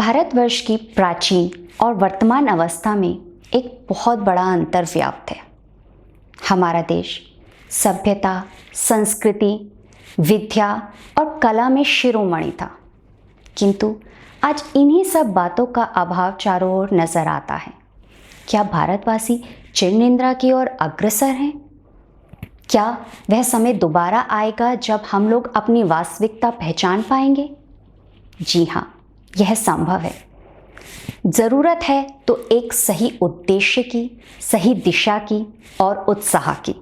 भारतवर्ष की प्राचीन और वर्तमान अवस्था में एक बहुत बड़ा अंतर व्याप्त है। हमारा देश सभ्यता, संस्कृति, विद्या और कला में शिरोमणि था, किंतु आज इन्हीं सब बातों का अभाव चारों ओर नजर आता है। क्या भारतवासी चिर निंद्रा की ओर अग्रसर हैं? क्या वह समय दोबारा आएगा जब हम लोग अपनी वास्तविकता पहचान पाएंगे? जी हाँ, यह संभव है। ज़रूरत है तो एक सही उद्देश्य की, सही दिशा की और उत्साह की।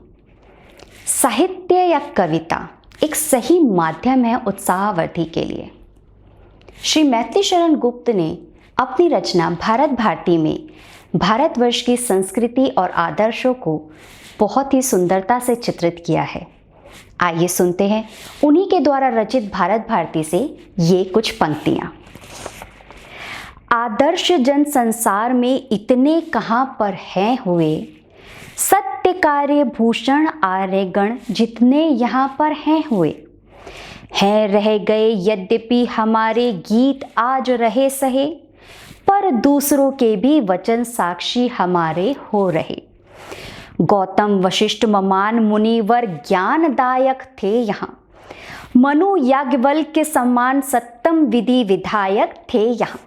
साहित्य या कविता एक सही माध्यम है उत्साहवर्धि के लिए। श्री मैथिली शरण गुप्त ने अपनी रचना भारत भारती में भारतवर्ष की संस्कृति और आदर्शों को बहुत ही सुंदरता से चित्रित किया है। आइए सुनते हैं उन्हीं के द्वारा रचित भारत भारती से ये कुछ पंक्तियाँ। आदर्श जन संसार में इतने कहाँ पर हैं हुए, सत्य कार्य भूषण आर्यगण जितने यहाँ पर हैं हुए। हैं रह गए यद्यपि हमारे गीत आज रहे सहे, पर दूसरों के भी वचन साक्षी हमारे हो रहे। गौतम वशिष्ठ ममान मुनिवर ज्ञानदायक थे यहाँ, मनु याज्ञवल्क्य के समान सत्तम विधि विधायक थे यहाँ।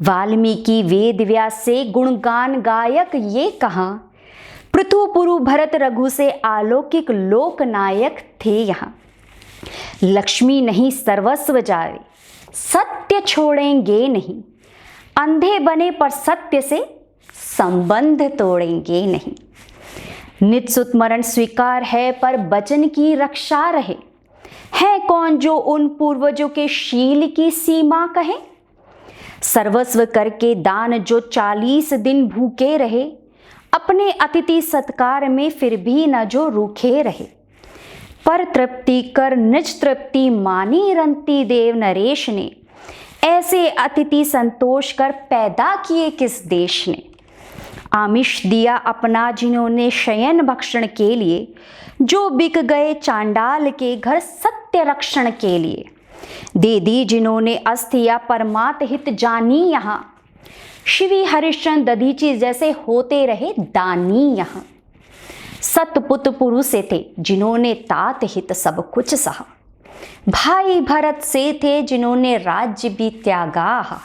वाल्मीकि वेद व्यास से गुणगान गायक ये कहाँ, पृथु पुरु भरत रघु से अलौकिक लोकनायक थे यहाँ। लक्ष्मी नहीं सर्वस्व जावे, सत्य छोड़ेंगे नहीं, अंधे बने पर सत्य से संबंध तोड़ेंगे नहीं। नित सुत मरण स्वीकार है पर वचन की रक्षा रहे, है कौन जो उन पूर्वजों के शील की सीमा कहे। सर्वस्व करके दान जो 40 दिन भूखे रहे, अपने अतिथि सत्कार में फिर भी न जो रूखे रहे। पर तृप्ति कर निज तृप्ति मानी रंती देव नरेश ने, ऐसे अतिथि संतोष कर पैदा किए किस देश ने। आमिष दिया अपना जिन्होंने शयन भक्षण के लिए, जो बिक गए चांडाल के घर सत्य रक्षण के लिए। दे दी जिन्होंने अस्थिया परमात हित जानी यहाँ, शिवी हरिश्चंद्र दधीची जैसे होते रहे दानी यहाँ। सतपुत पुरुष से थे जिन्होंने तात हित सब कुछ सहा, भाई भरत से थे जिन्होंने राज्य भी त्यागा।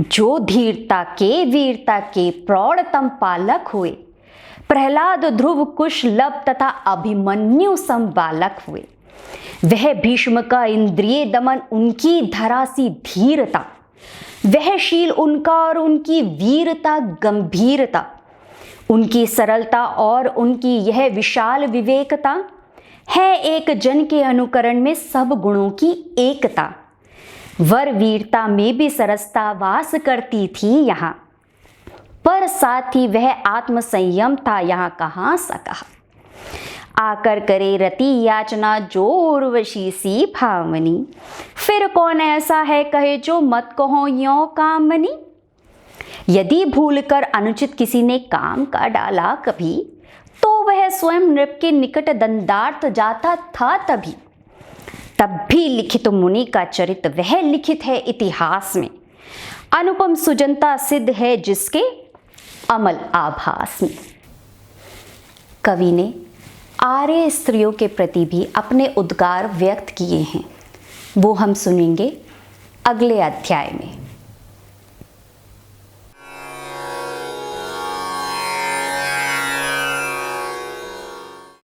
जो धीरता के वीरता के प्रौढ़तम पालक हुए, प्रहलाद ध्रुव कुश लब तथा अभिमन्यु सम बालक हुए। वह भीष्म का इंद्रिय दमन उनकी धरासी धीरता, वह शील उनका और उनकी वीरता गंभीरता, उनकी सरलता और उनकी यह विशाल विवेकता, है एक जन के अनुकरण में सब गुणों की एकता। वर वीरता में भी सरसता वास करती थी यहाँ, पर साथ ही वह आत्म संयम था यहाँ कहाँ सा कहा। आकर करे रति याचना जो उर्वशी सी भावनी, फिर कौन ऐसा है कहे जो मत कहो यों कामनी। यदि भूल कर अनुचित किसी ने काम का डाला कभी, तो वह स्वयं नृप के निकट दंडार्थ जाता था तभी। तब भी लिखित मुनि का चरित्र वह लिखित है इतिहास में, अनुपम सुजनता सिद्ध है जिसके अमल आभास में। कवि ने आर्य स्त्रियों के प्रति भी अपने उद्गार व्यक्त किए हैं, वो हम सुनेंगे अगले अध्याय में।